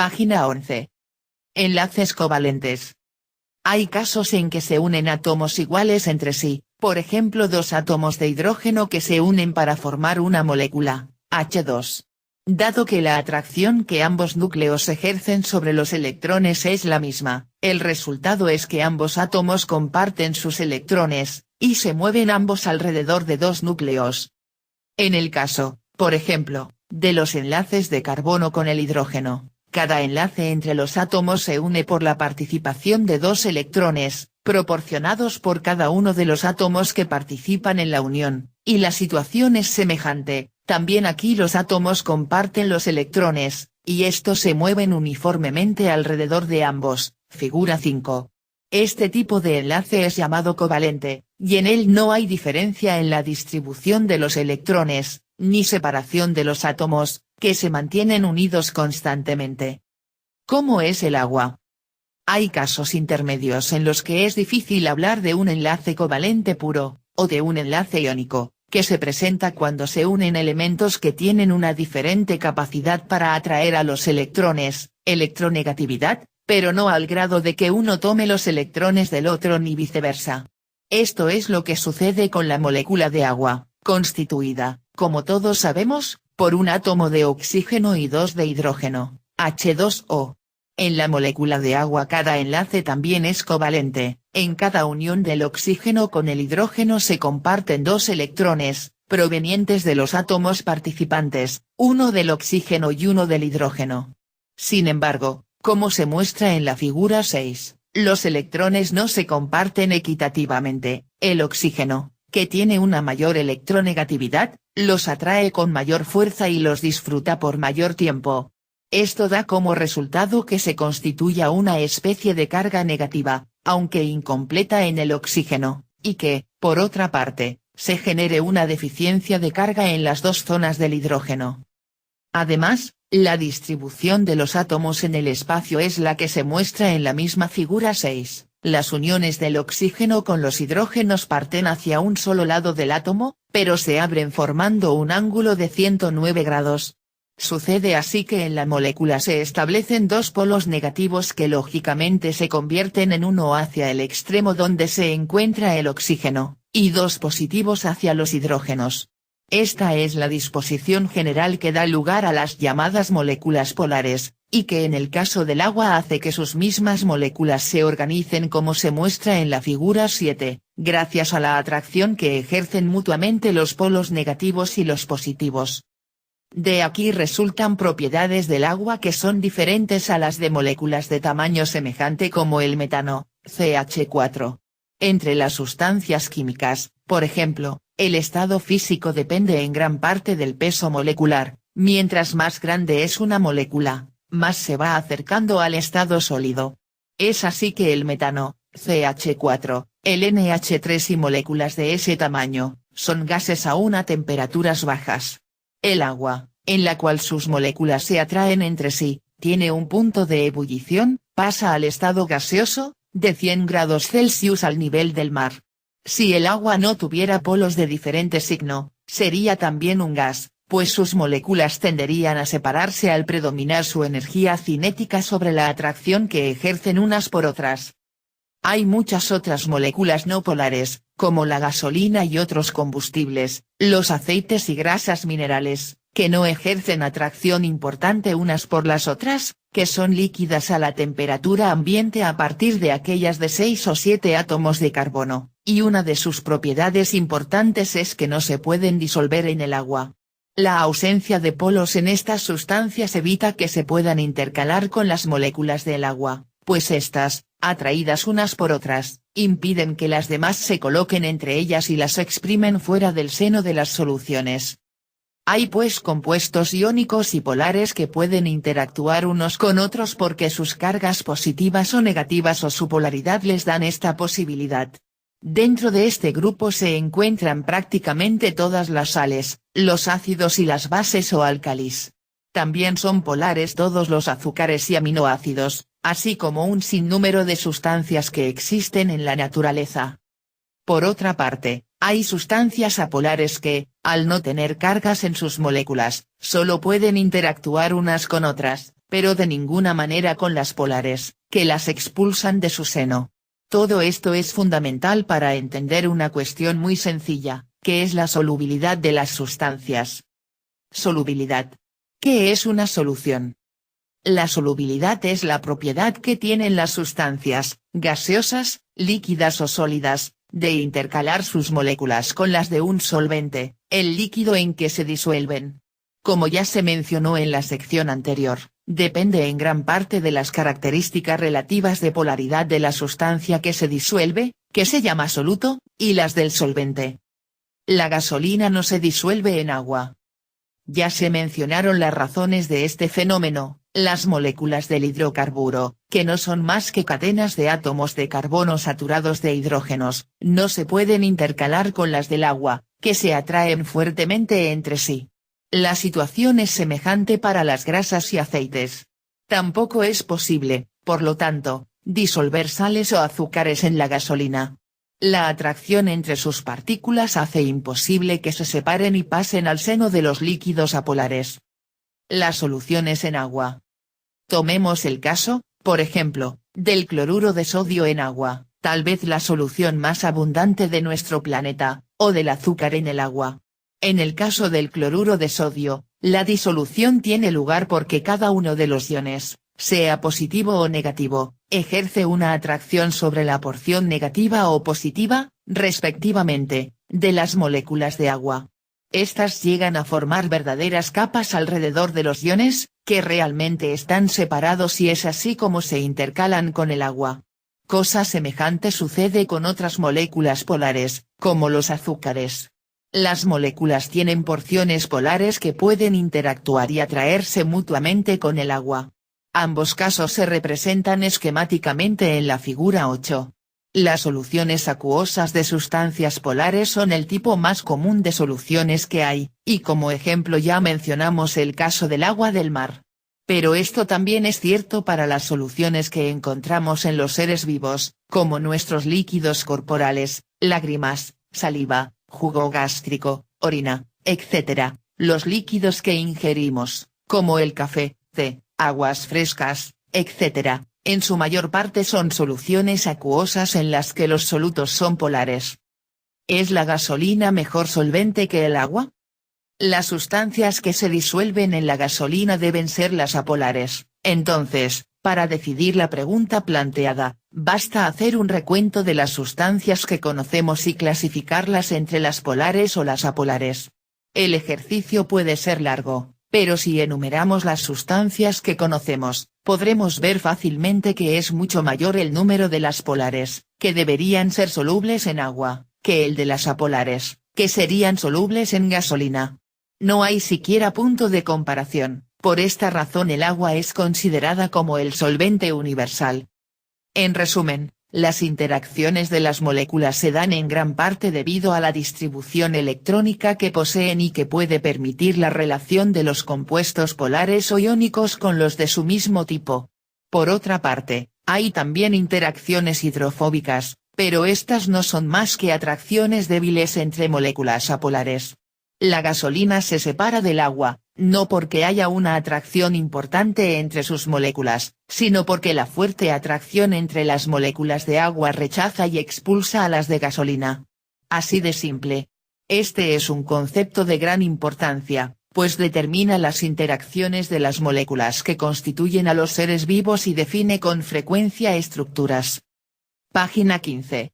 Página 11. Enlaces covalentes. Hay casos en que se unen átomos iguales entre sí, por ejemplo dos átomos de hidrógeno que se unen para formar una molécula, H2. Dado que la atracción que ambos núcleos ejercen sobre los electrones es la misma, el resultado es que ambos átomos comparten sus electrones, y se mueven ambos alrededor de dos núcleos. En el caso, por ejemplo, de los enlaces de carbono con el hidrógeno, cada enlace entre los átomos se une por la participación de dos electrones, proporcionados por cada uno de los átomos que participan en la unión, y la situación es semejante, también aquí los átomos comparten los electrones, y estos se mueven uniformemente alrededor de ambos, figura 5. Este tipo de enlace es llamado covalente, y en él no hay diferencia en la distribución de los electrones, ni separación de los átomos, que se mantienen unidos constantemente. ¿Cómo es el agua? Hay casos intermedios en los que es difícil hablar de un enlace covalente puro, o de un enlace iónico, que se presenta cuando se unen elementos que tienen una diferente capacidad para atraer a los electrones, electronegatividad, pero no al grado de que uno tome los electrones del otro ni viceversa. Esto es lo que sucede con la molécula de agua, constituida, como todos sabemos, por un átomo de oxígeno y dos de hidrógeno, H2O. En la molécula de agua cada enlace también es covalente, en cada unión del oxígeno con el hidrógeno se comparten dos electrones, provenientes de los átomos participantes, uno del oxígeno y uno del hidrógeno. Sin embargo, como se muestra en la figura 6, los electrones no se comparten equitativamente, el oxígeno, que tiene una mayor electronegatividad, los atrae con mayor fuerza y los disfruta por mayor tiempo. Esto da como resultado que se constituya una especie de carga negativa, aunque incompleta en el oxígeno, y que, por otra parte, se genere una deficiencia de carga en las dos zonas del hidrógeno. Además, la distribución de los átomos en el espacio es la que se muestra en la misma figura 6. Las uniones del oxígeno con los hidrógenos parten hacia un solo lado del átomo, pero se abren formando un ángulo de 109 grados. Sucede así que en la molécula se establecen dos polos negativos que lógicamente se convierten en uno hacia el extremo donde se encuentra el oxígeno, y dos positivos hacia los hidrógenos. Esta es la disposición general que da lugar a las llamadas moléculas polares, y que en el caso del agua hace que sus mismas moléculas se organicen como se muestra en la figura 7, gracias a la atracción que ejercen mutuamente los polos negativos y los positivos. De aquí resultan propiedades del agua que son diferentes a las de moléculas de tamaño semejante como el metano, CH4. Entre las sustancias químicas, por ejemplo, el estado físico depende en gran parte del peso molecular, mientras más grande es una molécula, más se va acercando al estado sólido. Es así que el metano, CH4, el NH3 y moléculas de ese tamaño, son gases aún a temperaturas bajas. El agua, en la cual sus moléculas se atraen entre sí, tiene un punto de ebullición, pasa al estado gaseoso, de 100 grados Celsius al nivel del mar. Si el agua no tuviera polos de diferente signo, sería también un gas, pues sus moléculas tenderían a separarse al predominar su energía cinética sobre la atracción que ejercen unas por otras. Hay muchas otras moléculas no polares, como la gasolina y otros combustibles, los aceites y grasas minerales, que no ejercen atracción importante unas por las otras, que son líquidas a la temperatura ambiente a partir de aquellas de 6 o 7 átomos de carbono, y una de sus propiedades importantes es que no se pueden disolver en el agua. La ausencia de polos en estas sustancias evita que se puedan intercalar con las moléculas del agua, pues estas, atraídas unas por otras, impiden que las demás se coloquen entre ellas y las exprimen fuera del seno de las soluciones. Hay pues compuestos iónicos y polares que pueden interactuar unos con otros porque sus cargas positivas o negativas o su polaridad les dan esta posibilidad. Dentro de este grupo se encuentran prácticamente todas las sales, los ácidos y las bases o álcalis. También son polares todos los azúcares y aminoácidos, así como un sinnúmero de sustancias que existen en la naturaleza. Por otra parte, hay sustancias apolares que, al no tener cargas en sus moléculas, solo pueden interactuar unas con otras, pero de ninguna manera con las polares, que las expulsan de su seno. Todo esto es fundamental para entender una cuestión muy sencilla, que es la solubilidad de las sustancias. Solubilidad. ¿Qué es una solución? La solubilidad es la propiedad que tienen las sustancias, gaseosas, líquidas o sólidas, de intercalar sus moléculas con las de un solvente, el líquido en que se disuelven. Como ya se mencionó en la sección anterior, depende en gran parte de las características relativas de polaridad de la sustancia que se disuelve, que se llama soluto, y las del solvente. La gasolina no se disuelve en agua. Ya se mencionaron las razones de este fenómeno. Las moléculas del hidrocarburo, que no son más que cadenas de átomos de carbono saturados de hidrógenos, no se pueden intercalar con las del agua, que se atraen fuertemente entre sí. La situación es semejante para las grasas y aceites. Tampoco es posible, por lo tanto, disolver sales o azúcares en la gasolina. La atracción entre sus partículas hace imposible que se separen y pasen al seno de los líquidos apolares. Las soluciones en agua. Tomemos el caso, por ejemplo, del cloruro de sodio en agua, tal vez la solución más abundante de nuestro planeta, o del azúcar en el agua. En el caso del cloruro de sodio, la disolución tiene lugar porque cada uno de los iones, sea positivo o negativo, ejerce una atracción sobre la porción negativa o positiva, respectivamente, de las moléculas de agua. Estas llegan a formar verdaderas capas alrededor de los iones, que realmente están separados y es así como se intercalan con el agua. Cosa semejante sucede con otras moléculas polares, como los azúcares. Las moléculas tienen porciones polares que pueden interactuar y atraerse mutuamente con el agua. Ambos casos se representan esquemáticamente en la figura 8. Las soluciones acuosas de sustancias polares son el tipo más común de soluciones que hay, y como ejemplo ya mencionamos el caso del agua del mar. Pero esto también es cierto para las soluciones que encontramos en los seres vivos, como nuestros líquidos corporales, lágrimas, saliva, jugo gástrico, orina, etc., los líquidos que ingerimos, como el café, té, aguas frescas, etc., en su mayor parte son soluciones acuosas en las que los solutos son polares. ¿Es la gasolina mejor solvente que el agua? Las sustancias que se disuelven en la gasolina deben ser las apolares. Entonces, para decidir la pregunta planteada, basta hacer un recuento de las sustancias que conocemos y clasificarlas entre las polares o las apolares. El ejercicio puede ser largo, pero si enumeramos las sustancias que conocemos, podremos ver fácilmente que es mucho mayor el número de las polares, que deberían ser solubles en agua, que el de las apolares, que serían solubles en gasolina. No hay siquiera punto de comparación, por esta razón el agua es considerada como el solvente universal. En resumen, las interacciones de las moléculas se dan en gran parte debido a la distribución electrónica que poseen y que puede permitir la relación de los compuestos polares o iónicos con los de su mismo tipo. Por otra parte, hay también interacciones hidrofóbicas, pero estas no son más que atracciones débiles entre moléculas apolares. La gasolina se separa del agua, no porque haya una atracción importante entre sus moléculas, sino porque la fuerte atracción entre las moléculas de agua rechaza y expulsa a las de gasolina. Así de simple. Este es un concepto de gran importancia, pues determina las interacciones de las moléculas que constituyen a los seres vivos y define con frecuencia estructuras. Página 15.